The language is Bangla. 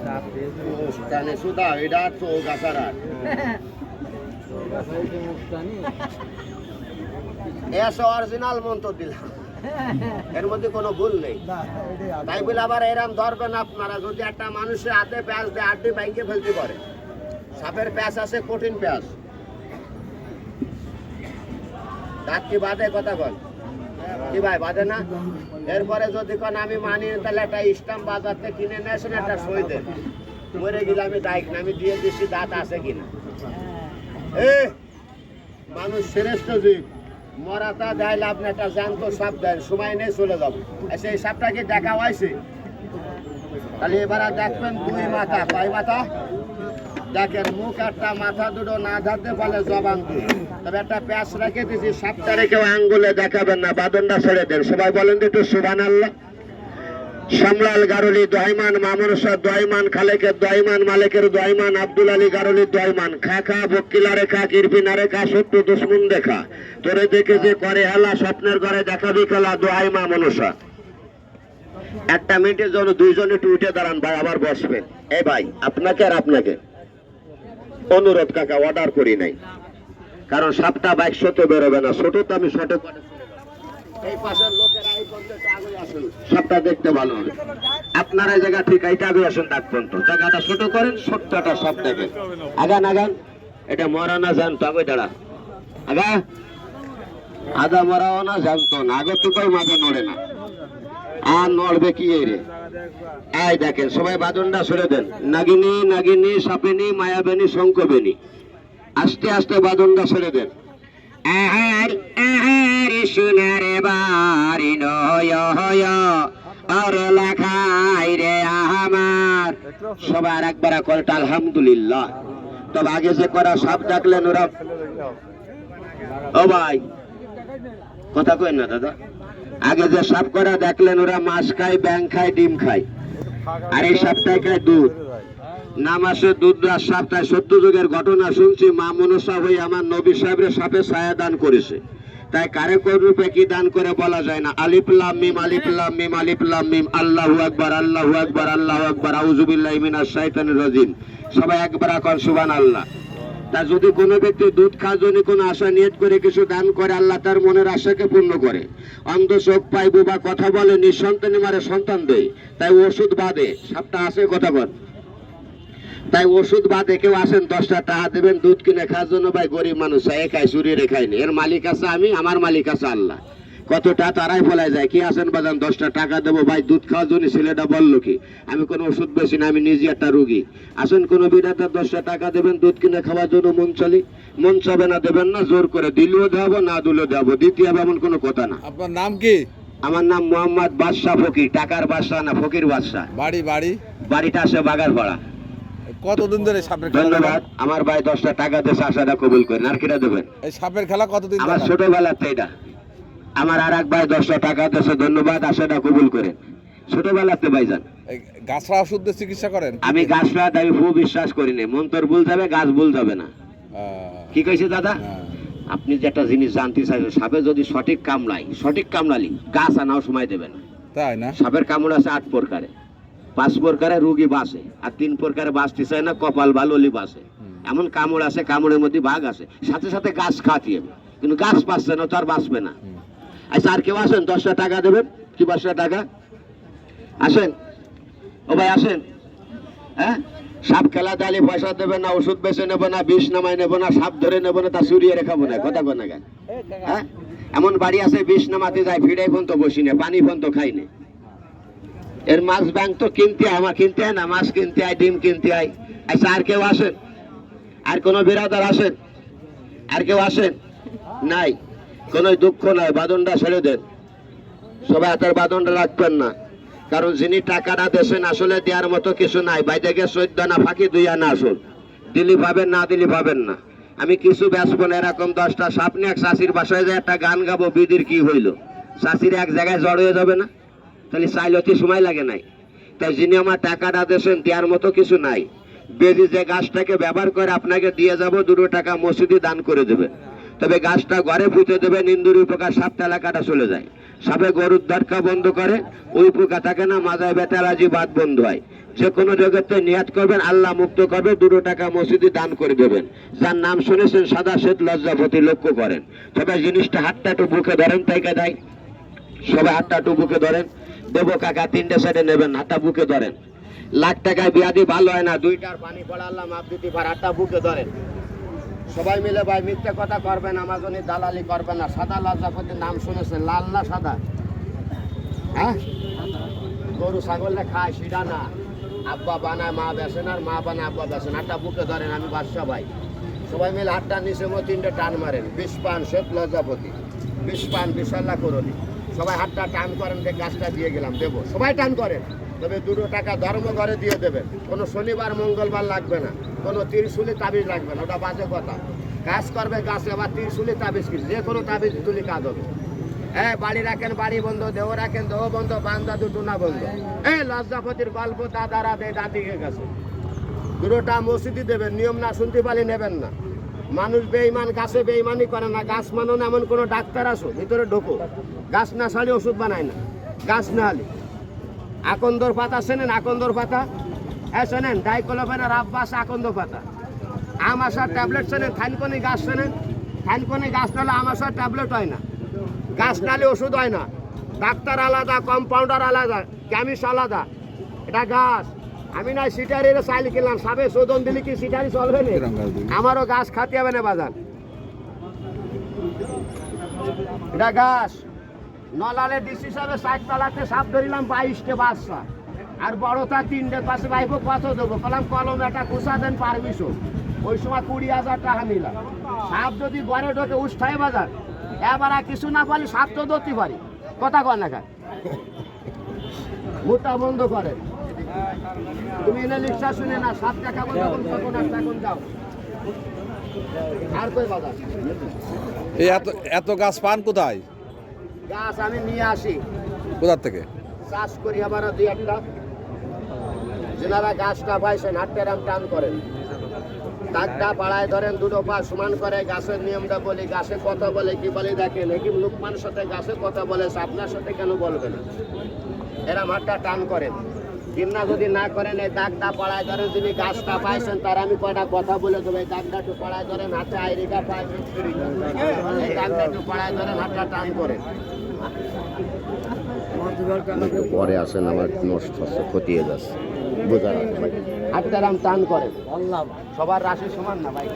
মুস্তানি সুদা এটা চৌগাছার এসে অরিজিনাল মন্ত্র দিলাম, এর মধ্যে কোনো ভুল নেই। তাই বলে আবার এরম ধরবেন আপনারা, যদি একটা মানুষের হাতে প্যাঁচ দেয় হাড্ডি ভাঙিয়ে ফেলতে পারে। সাপের প্যাঁচ আছে কঠিন প্যাঁচ, দাঁত কি বাঁধে? কথা বল কি ভাই, বাঁধে না? এরপরে যদি কোন আমি মানি তাহলে একটা স্টাম্প বাজারতে কিনে নিয়ে আসেন, একটা সই দেন, মরে গেলে আমি দায়িক না, আমি দিয়ে দিচ্ছি দাঁত আছে কিনা। মানুষ শ্রেষ্ঠ জীব, মরাটা দেয় লাভ না, একটা জ্যান্ত সাপ দেয়, সময় নেই চলে যাবো। সেই সাপটাকে দেখা হয়েছে, তাহলে এবার দেখবেন দুই মাথা, কয় মাথা দেখেন, মুখ একটা, মাথা দুটো না ধরতে পারলে জবান দুই। তবে একটা প্যাঁচ রেখে দিয়েছি, সাপটা রেখেও আঙ্গুলে দেখাবেন না, বাদনটা ছেড়ে দেন। সবাই বলেন একটু সুবহানাল্লাহ। শামলাল গারুলি দোয়াইমান, মামুন শাহ দোয়াইমান, খালেকের দোয়াইমান, মালিকের দোয়াইমান, আব্দুল আলী গারুলি দোয়াইমান। খা খা বক্কিলা রেখা, কিরপিনা রেখা, শত্রু দুশ্মন দেখা, তোরে দেখে যে করে হেলা, স্বপ্নের ঘরে দেখাবি খেলা, দোয়াইমা মনুষা। একটা মিনিটের জন্য দুইজনে একটু উঠে দাঁড়ান ভাই, আবার বসবেন। এই ভাই আপনাকে আর আপনাকে অনুরোধ, কাকা অর্ডার করি নাই, কারণ সাপটা বাইক শত বেরোবে না, ছোট তো আমি ছোট করে এই পাশের লোকেরা এই পর্যন্ত আগে আসুন, সাপটা দেখতে ভালো হবে। আপনারা জায়গা ঠিক এইটা আগে আসুন, ডাক পর্যন্ত জায়গাটা ছোট করেন, ছোট্টটা সব দেখেন। আগান আগান, এটা মরা না জানতো, আগে দাঁড়া আগা, আদা মরাও না জানতো না, আগে তো মাঝে নড়ে না, আর নড়বে কি রে? এই দেখেন সবাই বাদনটা ছেড়ে দেন। নাগিনী নাগিনী সাপিনী মায়াবেনী শঙ্কবেনী, আস্তে আস্তে বাদনটা ছেড়ে দেন। আহার আহার সোনারে বাড়ি নয় আর লেখাই রে আমার। সবার একবার করে আলহামদুলিল্লাহ। তবে আগে যে করা সাপ ডাকলেন ওরা, ও ভাই কথা কই না দাদা, আগে যে সাপ করা দেখলেন ওরা মাছ খায়, ব্যাং খায়, ডিম খায়, আর এই সাপটাই খায় দুধ। নাম আসে দুধরাজ সাপ। তাই সত্য যুগের ঘটনা শুনছি, মা মনসা হয়ে আমার নবী সাহেবের সাপে ছায়া দান করেছে। তাই কারে কোন রূপে কি দান করে বলা যায় না। আলিফ লাম মিম, আলিফ লাম মিম, আলিফ লাম মিম, আল্লাহু আকবার, আল্লাহু আকবার, আল্লাহু আকবার, আউযু বিল্লাহি মিনাশ শাইতানির রাজিম। সবাই একবার এখন সুবহানাল্লাহ। তা যদি কোনো ব্যক্তি দুধ খাওয়ার জন্য কোনো আশা নিয়ত করে কিছু দান করে, আল্লাহ তার মনের আশাকে পূর্ণ করে। অন্ধ চোখ পাইব বা কথা বলে, নিঃসন্তানী মারে সন্তান দেয়। তাই ওষুধ বাদে সাপটা আছে, কথা বল, তাই ওষুধ বাদে কেউ আসেন 10টা টাকা দেবেন দুধ কিনে খাওয়ার জন্য, ভাই গরিব মানুষ খায়, চুরিয়ে খায়নি। এর মালিক আছে আমি, আমার মালিক আছে আল্লাহ। কতটা তারাই ফেলায় যায়, কি আসেন বাজান 10টা টাকা দেবো ভাই দুধ খাওয়ার জন্য। ছেলেটা বললো কি, আমি কোনো ওষুধ বেশি না, আমি নিজে একটা রুগী। আসেন কোনো বিধাতা 10টা টাকা দেবেন দুধ কিনে খাওয়ার জন্য, মন চলি, মন চাবে না দেবেন না, জোর করে দিলেও দেবো, না দিলেও দেবো, দিতে হবে এমন কোনো কথা না। আপনার নাম কি? আমার নাম মোহাম্মদ বাদশাহ ফকির, টাকার বাদশাহ না, ফকির বাদশাহ। বাড়িটা আসে বাগারপাড়া। কতদিন ধরে সাপের খেলা? ধন্যবাদ। আমার ভাই 10টা টাকা দেশে আশাটা কবুল করেন। আর কিনা দেবেন? এই সাপের খেলা কতদিন? আমার ছোটবেলাতে এটা। আমার আর এক ভাই 10টা টাকা দেশে, ধন্যবাদ, আশাটা কবুল করেন। ছোটবেলাতে ভাইজান গাছরা ওষুধ দিয়ে চিকিৎসা করেন? আমি গাছরা আমি খুব বিশ্বাস করি না, মন্তর ভুল যাবে, গাছ ভুল যাবে না। কি কইছে দাদা? আপনি যে একটা জিনিস জানতে চাইছেন, সাপে যদি সঠিক কামড়ালি গাছ আনাও সময় দেবে না, তাই না? সাপের কামড় আছে 8 প্রকারে, 5 প্রকারে রোগী বাঁচে, আর 3 প্রকারে বাঁচতে চায় না, কপাল ভালো হলে বাঁচে। এমন কামড় আছে, কামড়ের মধ্যে ভাগ আছে, সাথে সাথে গাছ খাওয়াতে হবে, কিন্তু গাছ পাচ্ছে না তো আর বাঁচবে না। আচ্ছা আর কেউ আসেন 10টা টাকা দেবেন? কি 10টা টাকা? আসেন ও ভাই আসেন। হ্যাঁ, সাপ খেলা দালি পয়সা দেবে না, ওষুধ বেছে নেবো না, বিষ নামাই নেবো না, সাপ ধরে নেবো না, তা চুরিয়ে রেখাবো না, কথা কো না কেন? হ্যাঁ, এমন বাড়ি আছে বিষ নামাতে যায়, ফিডাই ফোন তো বসি না, পানি ফোন তো খাই না। এর মাছ ব্যাংক তো কিনতে হয়, আমার কিনতে হয় না, মাছ কিনতে হয়, ডিম কিনতে হয়। আচ্ছা আর কেউ আসেন? আর কোনো বিরাদার আসেন? আর কেউ আসেন? নাই, কোনো দুঃখ নাই, বাদনটা ছেড়ে দেন। সবাই হাতের বাদনটা রাখবেন না, কারণ যিনি টাকাটা দেশেন আসলে দেওয়ার মতো কিছু নাই। বাইরে গিয়ে 14 আনা ফাঁকি 2 আনা আসুন, দিলি পাবেন না, দিলি পাবেন না। আমি কিছু বেসবো না, এরকম 10টা সাপ নিয়ে এক চাষির বাসায় যায় একটা গান গাবো, বিদির কি হইলো, চাষির এক জায়গায় জড় হয়ে যাবে না? তাহলে চাইলতে সময় লাগে নাই। তাই যিনি আমার টাকাটা দেশেন দেওয়ার মতো কিছু নাই। বেদি যে গাছটাকে ব্যবহার করে আপনাকে দিয়ে যাব, 2 টাকা মসজিদে দান করে দেবে। তবে গাছটা ঘরে পুঁতে দেবেন, ইন্দুরি পোকা সাপটা এলাকাটা চলে যায়। সাপে গরুর ধারকা বন্ধ করে, ওই পোকা থাকে না, মাজায় বেতালাজি বাদ বন্ধ হয়। যে কোনো জগতে নিয়াত করবেন, আল্লাহ মুক্ত করবে, 2 টাকা মসজিদে দান করে দেবেন। যার নাম শুনেছেন সাদা শ্বেত লজ্জাপতি, লক্ষ্য করেন সবাই জিনিসটা। হাতটা একটু বুকে ধরেন, তাইকা দেয় সবাই, হাতটা একটু বুকে ধরেন। দেবো কাকা 3টে সাইডে নেবেন, হাতটা বুকে ধরেন। লাখ টাকায় বিয়াদি ভালো হয় না, 2টার পানি পড়া আল্লাহ মাপ দিতে পারে। হাতটা বুকে ধরেন সবাই মিলে। ভাই মিথ্যে কথা করবেন, আমাজনী দালালি করবেন না। সাদা লজ্জাপতির নাম শুনেছেন, লাল না সাদা? হ্যাঁ, গরু ছাগলে খায় সেটা না, আব্বা বানায় মা বেসেন, আর মা বানায় আব্বা বেসেন। হাতটা বুকে ধরেন, আমি বাদশা ভাই। সবাই মিলে হাতটা নিচে মতো 3টে টান মারেন। 20 পান শ্বেত লজ্জাপতি, 20 পান বিশাল্লা করনি। সবাই হাতটা টান করেন, যে গাছটা দিয়ে গেলাম দেবো, সবাই টান করেন। তবে 2 টাকা ধর্ম ঘরে দিয়ে দেবেন। কোনো শনিবার মঙ্গলবার লাগবে না, কোনো ত্রিশুলি তাবিজ লাগবে না, ওটা বাজে কথা। কাজ করবে গাছে, আবার ত্রিশুলি তাবিজ কি, যে কোনো তাবিজ তুলি কাজ হবে। হ্যাঁ, বাড়ি রাখেন বাড়ি বন্ধ, দেহ রাখেন দেহ বন্ধ, বান্দা দুটো না বন্ধ। এই লজ্জাপতির গল্প দাদারা দেয় দাদিকে গেছে। 2টা মসজিদই দেবেন, নিয়ম না শুনতে পারি নেবেন না। মানুষ বেঈমান, গাছে বেঈমানি করে না। গাছ মানন এমন কোনো ডাক্তার আসো, ভিতরে ঢোকো। গাছ না ছাড়ি ওষুধ বানায় না, গাছ না হলে। আকন্দর পাতা চেনেন? আকন্দর পাতা, হ্যাঁ চেনেন? ডাইক্লোফেনাক, রাববাস, আকন্দ পাতা। আমাশার ট্যাবলেট চেনেন? থানকনি গাছ চেনেন? থানকনি গাছ নালে আমাশার ট্যাবলেট হয় না, গাছ নালে ওষুধ হয় না। ডাক্তার আলাদা, কম্পাউন্ডার আলাদা, কেমিস্ট আলাদা। এটা গাছ। আমি না সিটারি চাইল কিনলাম, সাবে শোধন দিলে কি সিটারি চলবে না? আমারও গাছ খাতে হবে না বাজার। এটা গাছ। নলালে ডিস হিসাবে 60 তলাতে সাপ ধরিলাম 22টে বাচ্চা, আর বড়টা 3টে পাশে। ভাইবো কত দেবো? কলাম কলম একটা কুসা দেন পারমিশন। ওই সময় 20,000 টাকা নিলাম। সাপ যদি ঘরে ঢোকে উষ্ঠায় বাজার, এবার আর কিছু না পারি, সাপ তো ধরতে পারি। কথা কয় না, মুটা বন্ধ করে। তুমি এনে লিখা শুনে না, 7 টাকা বন্ধ তখন আর তখন যাও। আর কই বাজার? এই এত এত গাছ পান কোথায়? গাছ আমি নিয়ে আসি কোথার থেকে? চাষ করি আবার 2-1টা। যেনারা গাছটা পাইছেন হাতটারাম টান করেন, দাগটা পাড়ায় ধরেন, 2 পা সমান করে। গাছের নিয়মটা বলি, গাছে কথা বলে কি বলে দেখেন। হেকিম লুকমানের সাথে গাছে কথা বলেছে, আপনার সাথে কেন বলবে না? এরাম হাতটা টান করেন। কিন্না যদি না করেন, এই দাগটা পাড়ায় ধরেন। যিনি গাছটা পাইছেন তার আমি কয়টা কথা বলে দেবো। এই দাগটা একটু পাড়ায় ধরেন, হাতে আইরিকা পায়, এই দাগটা একটু পাড়ায় ধরেন, হাতটা টান করেন। পরে আসেন, আমার নষ্ট হচ্ছে, খতিয়ে যাচ্ছে, বোঝা যাচ্ছে ভাই। হাতটারাম টান করেন। সবার রাশি সমান না ভাই।